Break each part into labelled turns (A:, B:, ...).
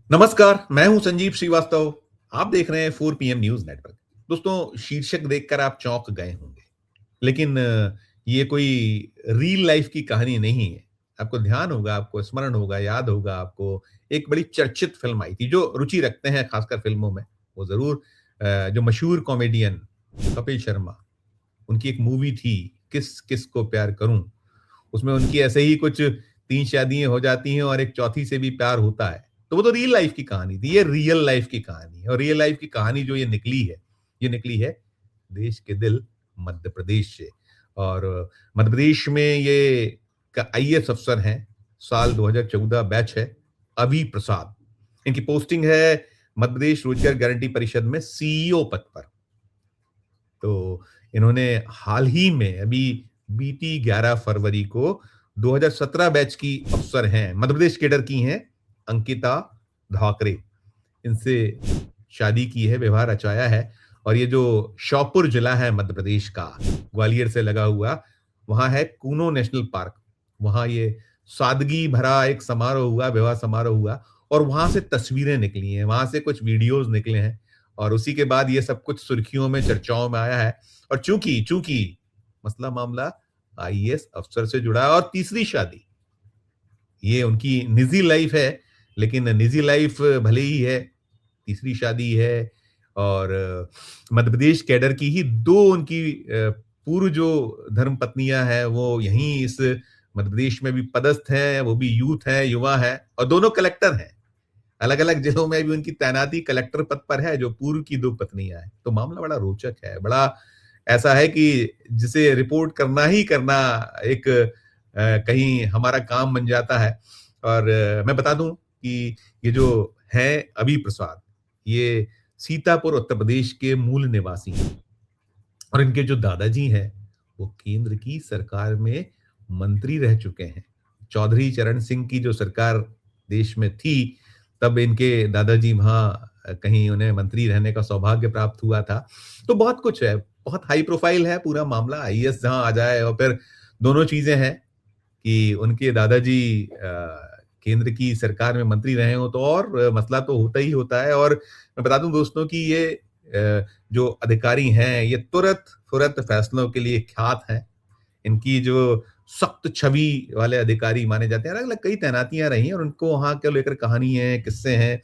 A: नमस्कार, मैं हूं संजीव श्रीवास्तव। आप देख रहे हैं 4 पीएम न्यूज़ नेटवर्क। दोस्तों, शीर्षक देखकर आप चौंक गए होंगे, लेकिन ये कोई रियल लाइफ की कहानी नहीं है। आपको ध्यान होगा, आपको स्मरण होगा, याद होगा आपको, एक बड़ी चर्चित फ़िल्म आई थी। जो रुचि रखते हैं खासकर फ़िल्मों में, वो ज़रूर जो मशहूर कॉमेडियन कपिल शर्मा, उनकी एक मूवी थी, किस किस को प्यार करूँ। उसमें उनकी ऐसे ही कुछ 3 शादियाँ हो जाती हैं और एक चौथी से भी प्यार होता है। तो वो तो रियल लाइफ़ की कहानी थी, ये रियल लाइफ़ की कहानी है और रियल लाइफ़ की कहानी जो ये निकली है देश के दिल मध्य प्रदेश से। और मध्य प्रदेश में ये आईएएस अफ़सर हैं, साल 2014 बैच है, अभि प्रसाद। इनकी पोस्टिंग है मध्य प्रदेश रोज़गार गारंटी परिषद में सीईओ पद पर। तो इन्होंने हाल ही में अभी बीती 11 फरवरी को 2017 बैच की अफ़सर हैं, मध्य प्रदेश कैडर की हैं अंकिता धाकरे। इनसे शादी की है, विवाह रचाया है और ये जो श्योपुर जिला है मध्य प्रदेश का, ग्वालियर से लगा हुआ, वहाँ है कूनो नेशनल पार्क। वहाँ ये सादगी भरा एक समारोह हुआ, विवाह समारोह हुआ और वहाँ से तस्वीरें निकली हैं, वहाँ से कुछ वीडियोज़ निकले हैं और उसी के बाद ये सब कुछ सुर्खियों में, चर्चाओं में आया है। और चूँकि चूँकि मसला मामला आईएएस अफ़सर से जुड़ा है और तीसरी शादी, ये उनकी निजी लाइफ़ है, लेकिन निजी लाइफ़ भले ही है, तीसरी शादी है और मध्य प्रदेश कैडर की ही 2 उनकी पूर्व जो धर्मपत्नियाँ हैं, वो यहीं इस मध्य प्रदेश में भी पदस्थ हैं, वो भी यूथ हैं, युवा हैं और दोनों कलेक्टर हैं। अलग-अलग जिलों में भी उनकी तैनाती कलेक्टर पद पर है, जो पूर्व की 2 पत्नियाँ हैं। तो मामला बड़ा रोचक है, बड़ा ऐसा है कि जिसे रिपोर्ट करना ही करना एक कहीं हमारा काम बन जाता है। और मैं बता दूँ कि ये जो हैं अभि प्रसाद, ये सीतापुर उत्तर प्रदेश के मूल निवासी हैं और इनके जो दादाजी हैं, वो केंद्र की सरकार में मंत्री रह चुके हैं। चौधरी चरण सिंह की जो सरकार देश में थी, तब इनके दादाजी वहाँ कहीं उन्हें मंत्री रहने का सौभाग्य प्राप्त हुआ था। तो बहुत कुछ है, बहुत हाई प्रोफ़ाइल है पूरा मामला, आईएएस जहाँ आ जाए और फिर दोनों चीज़ें हैं कि उनके दादाजी केंद्र की सरकार में मंत्री रहे हों तो और मसला तो होता ही होता है। और मैं बता दूँ दोस्तों कि ये जो अधिकारी हैं, ये तुरंत-फुरंत फैसलों के लिए ख्यात हैं। इनकी जो सख्त छवि वाले अधिकारी माने जाते हैं, अलग-अलग कई तैनातियाँ रही हैं और उनको वहाँ को लेकर कहानी है, किस्से हैं।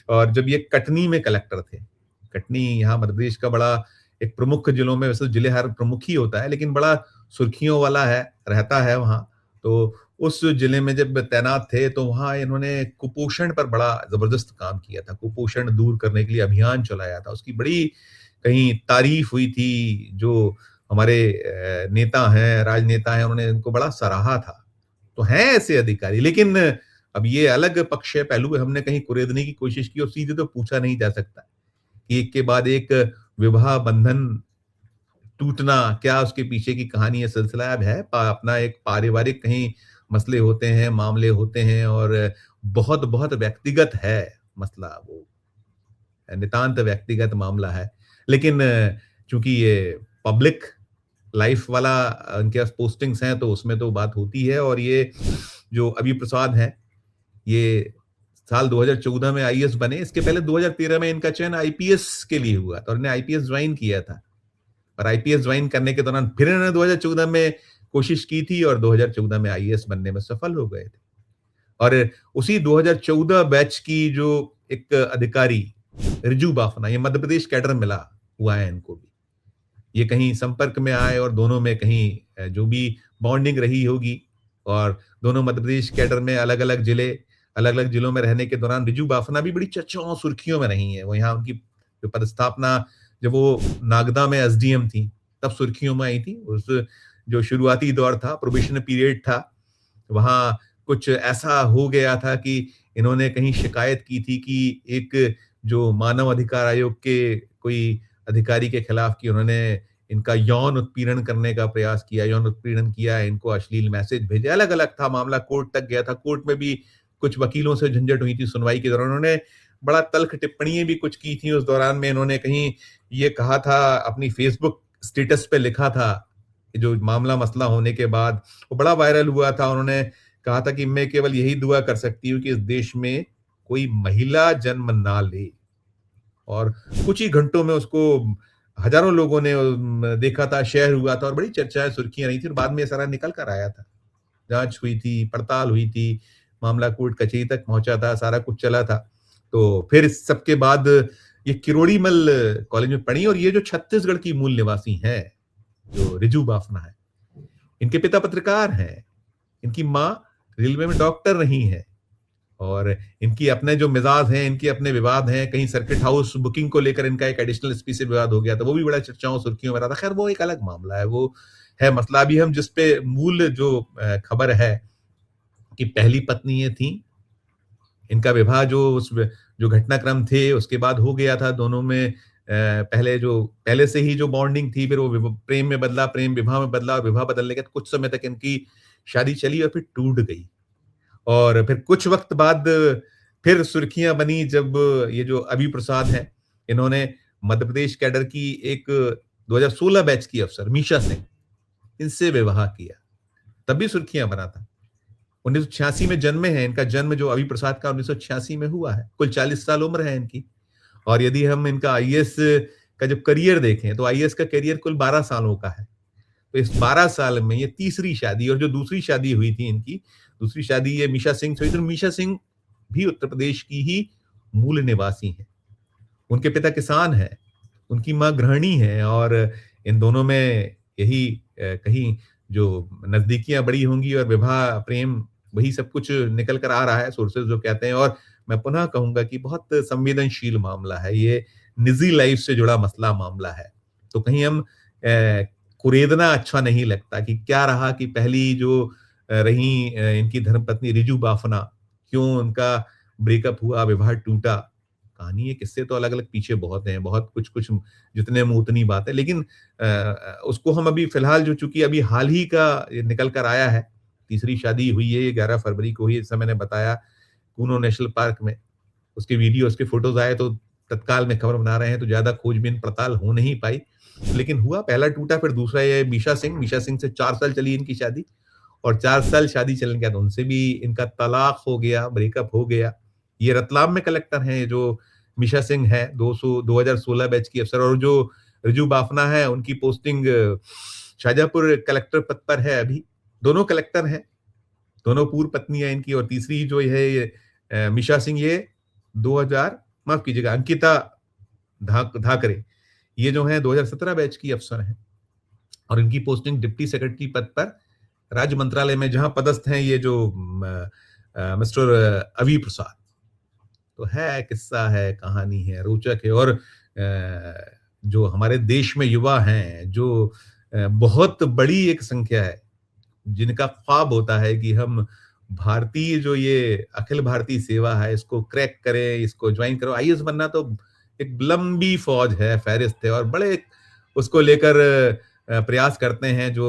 A: और जब ये कटनी में कलेक्टर थे, कटनी यहाँ मध्य प्रदेश का बड़ा एक प्रमुख जिलों में, वैसे तो जिले हर प्रमुख ही होता है, लेकिन बड़ा सुर्खियों वाला है, रहता है वहाँ। तो उस जिले में जब तैनात थे, तो वहाँ इन्होंने कुपोषण पर बड़ा ज़बरदस्त काम किया था। कुपोषण दूर करने के लिए अभियान चलाया था। उसकी बड़ी कहीं तारीफ़ हुई थी, जो हमारे नेता हैं, राजनेता हैं, उन्होंने इनको बड़ा सराहा था। तो हैं ऐसे अधिकारी, लेकिन अब ये अलग पक्ष है, पहलू है, हमने कहीं कुरेदने की कोशिश की और सीधे तो पूछा नहीं जा सकता। एक के बाद एक विवाह बंधन टूटना, क्या उसके पीछे की कहानी है, सिलसिला अब है अपना एक पारिवारिक कहीं मसले होते हैं, मामले होते हैं और बहुत-बहुत व्यक्तिगत है मसला वो, नितांत व्यक्तिगत मामला है। लेकिन चूँकि ये पब्लिक लाइफ़ वाला उनके पास पोस्टिंग्स हैं, तो उसमें तो बात होती है। और ये जो अभि प्रसाद हैं, ये साल 2014 में आईएएस बने, इसके पहले 2013 में इनका चयन आईपीएस के लिए हुआ था और इन्होंने आईपीएस ज्वाइन किया था। और आईपीएस ज्वाइन करने के दौरान फिर इन्होंने 2014 में कोशिश की थी और 2014 में आईएएस बनने में सफल हो गए थे। और उसी 2014 बैच की जो एक अधिकारी रिजू बाफना, ये मध्य प्रदेश कैडर मिला हुआ है इनको भी। ये कहीं संपर्क में आए और दोनों में कहीं जो भी बॉन्डिंग रही होगी और दोनों मध्य प्रदेश कैडर में अलग-अलग जिलों में रहने के दौरान रिजू बाफना भी बड़ी चर्चाओं, सुर्खियों में रही हैं। वो यहाँ उनकी जो पदस्थापना, जब वो नागदा में एसडीएम थी, तब सुर्खियों में आई थी। उस जो शुरुआती दौर था, प्रोबेशन पीरियड था, वहाँ कुछ ऐसा हो गया था कि इन्होंने कहीं शिकायत की थी कि एक जो मानव अधिकार आयोग के कोई अधिकारी के खिलाफ कि उन्होंने इनका यौन उत्पीड़न करने का प्रयास किया, यौन उत्पीड़न किया, इनको अश्लील मैसेज भेजे, अलग-अलग था मामला, कोर्ट तक गया था। कोर्ट में भी कुछ वकीलों से झंझट हुई थी सुनवाई के दौरान। उन्होंने बड़ा तल्ख टिप्पणियाँ भी कुछ की थी उस दौरान में। इन्होंने कहीं ये कहा था, अपनी फेसबुक स्टेटस पे लिखा था, जो मामला मसला होने के बाद, वो बड़ा वायरल हुआ था। उन्होंने कहा था कि मैं केवल यही दुआ कर सकती हूँ कि इस देश में कोई महिला जन्म ना ले, और कुछ ही घंटों में उसको हजारों लोगों ने देखा था, शेयर हुआ था और बड़ी चर्चाएं, सुर्खियां रही थी, और बाद में ये सारा निकल कर आया था। जांच हुई थी, पड़ताल हुई थी, मामला कोर्ट कचहरी तक पहुंचा था, सारा कुछ चला था। तो फिर इस सबके बाद ये किरोड़ीमल कॉलेज में पढ़ी, और ये जो छत्तीसगढ़ की मूल निवासी हैं, जो रिजू बाफना है, इनके पिता पत्रकार हैं, इनकी माँ रेलवे में डॉक्टर रही है, और इनकी अपने जो मिजाज हैं, इनके अपने विवाद हैं। कहीं सर्किट हाउस बुकिंग को लेकर इनका एक एडिशनल एसपी से विवाद हो गया था, वो भी बड़ा चर्चाओं सुर्खियों में रहा था। खैर वो एक अलग मामला है, वो है मसला। अभी हम जिस पे मूल जो खबर है कि पहली पत्नी ये थी, इनका विवाह जो घटनाक्रम थे उसके बाद हो गया था दोनों में। पहले से ही जो बॉन्डिंग थी, फिर वो प्रेम में बदला, प्रेम विवाह में बदला, और विवाह बदलने के बाद कुछ समय तक इनकी शादी चली और फिर टूट गई। और फिर कुछ वक्त बाद फिर सुर्खियां बनी जब ये जो अभी प्रसाद हैं, इन्होंने मध्य प्रदेश कैडर की एक 2016 बैच की अफसर मीशा सिंह, इनसे विवाह किया, तब भी सुर्खियां बना था। 1986 में जन्मे हैं, इनका जन्म जो अभी प्रसाद का 1986 में हुआ है। कुल 40 साल उम्र है इनकी। और यदि हम इनका आईएएस का जब करियर देखें, तो आईएएस का करियर कुल 12 सालों का है। तो इस 12 साल में ये तीसरी शादी, और जो दूसरी शादी हुई थी इनकी, दूसरी शादी ये मीशा सिंह से हुई थी। मीशा सिंह भी उत्तर प्रदेश की ही मूल निवासी हैं। उनके पिता किसान हैं, उनकी माँ गृहिणी है, और इन दोनों में यही कहीं जो नजदीकियां बड़ी होंगी, और विवाह प्रेम वही सब कुछ निकल कर आ रहा है, सोर्सेज जो कहते हैं। और मैं पुनः कहूंगा कि बहुत संवेदनशील मामला है ये, निजी लाइफ से जुड़ा मसला मामला है। तो कहीं हम कुरेदना अच्छा नहीं लगता कि क्या रहा कि पहली जो रही इनकी धर्मपत्नी रिजू बाफना, क्यों उनका ब्रेकअप हुआ, विवाह टूटा। कहानी, ये किस्से तो अलग अलग पीछे बहुत हैं, बहुत कुछ कुछ, जितने मुंह उतनी बात है। लेकिन उसको हम अभी फिलहाल, जो चूंकि अभी हाल ही का ये निकल कर आया है, तीसरी शादी हुई है, ये 11 फरवरी को हुई, जैसा मैंने बताया, कूनो नेशनल पार्क में। उसके वीडियो, उसके फोटोज आए तो तत्काल में खबर बना रहे हैं, तो ज्यादा खोजबीन पड़ताल हो नहीं पाई। लेकिन हुआ, पहला टूटा, फिर दूसरा ये मीशा सिंह से 4 साल चली इनकी शादी, और 4 साल शादी चलने के बाद उनसे भी इनका तलाक हो गया, ब्रेकअप हो गया। ये रतलाम में कलेक्टर हैं, ये जो मीशा सिंह है, 2016 बैच की अफसर, और जो रिजू बाफना है, उनकी पोस्टिंग शाहजहांपुर कलेक्टर पद पर है अभी। दोनों कलेक्टर हैं, दोनों पूर्व पत्नियां इनकी। और तीसरी जो है ये मीशा सिंह, ये 2000, माफ कीजिएगा, अंकिता धाकरे, ये जो है 2017 बैच की अफसर हैं, और इनकी पोस्टिंग डिप्टी सेक्रेटरी पद पर राज्य मंत्रालय में, जहां पदस्थ हैं ये जो मिस्टर अवी प्रसाद। तो है, किस्सा है, कहानी है, रोचक है। और जो हमारे देश में युवा हैं, जो बहुत बड़ी एक संख्या है, जिनका ख्वाब होता है कि हम भारतीय जो ये अखिल भारतीय सेवा है, इसको क्रैक करें, इसको ज्वाइन करो। आईएएस बनना तो एक लंबी फौज है, फहरिस्त है, और बड़े उसको लेकर प्रयास करते हैं जो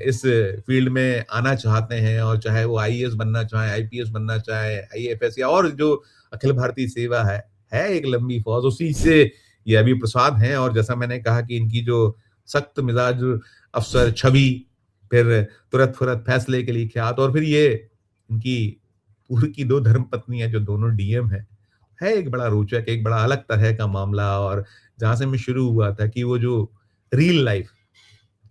A: इस फील्ड में आना चाहते हैं, और चाहे वो आईएएस बनना चाहे, आईपीएस बनना चाहे, आईएफएस, या और जो अखिल भारतीय सेवा है एक लंबी फौज। उसी से ये अभी प्रसाद हैं। और जैसा मैंने कहा कि इनकी जो सख्त मिजाज अफसर छवि, फिर तुरंत फुरत फैसले के लिए ख्यात, और फिर ये इनकी पूर्व की 2 धर्म पत्नियां जो दोनों डीएम है एक बड़ा रोचक, एक बड़ा अलग तरह का मामला। और जहां से मैं शुरू हुआ था कि वो जो रियल लाइफ,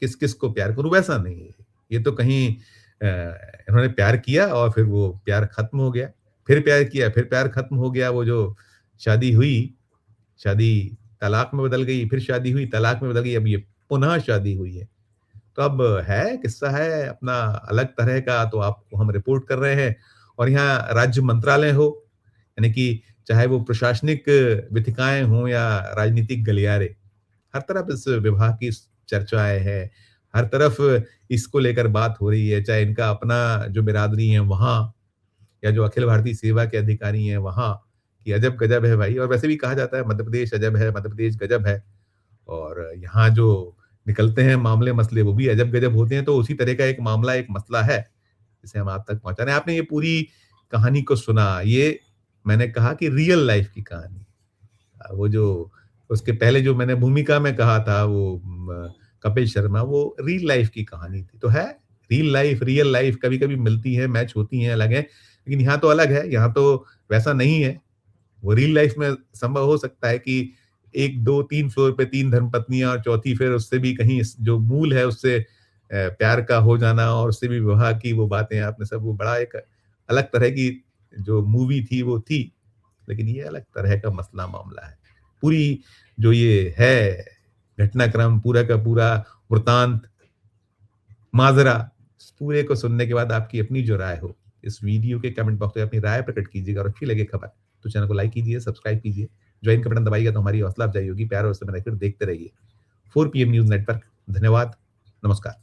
A: किस किस को प्यार करूं, वैसा नहीं है। ये तो कहीं इन्होंने प्यार किया और फिर वो प्यार खत्म हो गया, फिर प्यार किया, फिर प्यार खत्म हो गया। वो जो शादी हुई, शादी तलाक में बदल गई, फिर शादी हुई, तलाक में बदल गई, अब ये पुनः शादी हुई है। तो अब है, किस्सा है अपना अलग तरह का, तो आपको हम रिपोर्ट कर रहे हैं। और यहाँ राज्य मंत्रालय हो, यानी कि चाहे वो प्रशासनिक विथिकाएं हों या राजनीतिक गलियारे, हर तरफ इस विवाह की चर्चाएं हैं, हर तरफ इसको लेकर बात हो रही है। चाहे इनका अपना जो बिरादरी है वहाँ, या जो अखिल भारतीय सेवा के अधिकारी हैं वहाँ, कि अजब गजब है भाई। और वैसे भी कहा जाता है मध्य प्रदेश अजब है, मध्य प्रदेश गजब है। और यहाँ जो निकलते हैं मामले मसले, वो भी अजब गजब होते हैं। तो उसी तरह का एक मामला, एक मसला है, जिसे हम आप तक पहुंचा रहे हैं। आपने ये पूरी कहानी को सुना, ये मैंने कहा कि रियल लाइफ की कहानी। वो जो उसके पहले जो मैंने भूमिका में कहा था, वो कपिल शर्मा, वो रियल लाइफ की कहानी थी। तो है, रियल लाइफ, रियल लाइफ कभी कभी मिलती है, मैच होती हैं, अलग है। लेकिन यहाँ तो अलग है, यहाँ तो वैसा नहीं है। वो रियल लाइफ में संभव हो सकता है कि 1, 2, 3 फ्लोर पे 3 धर्मपत्नियाँ और चौथी फिर उससे भी कहीं जो मूल है उससे प्यार का हो जाना और उससे भी विवाह की वो बातें आपने सब वो बड़ा एक अलग तरह की जो मूवी थी वो थी। लेकिन ये अलग तरह का मसला मामला है। पूरी जो ये है घटनाक्रम पूरा का पूरा वृतांत, माजरा, इस पूरे को सुनने के बाद आपकी अपनी जो राय हो, इस वीडियो के कमेंट बॉक्स में अपनी राय प्रकट कीजिएगा और अच्छी लगे खबर तो चैनल को लाइक कीजिए, सब्सक्राइब कीजिए, ज्वाइन का बटन दबाइएगा तो हमारी हौसला अफजाई होगी। प्यार और समय देखते रहिए 4 पीएम न्यूज़ नेटवर्क। धन्यवाद, नमस्कार।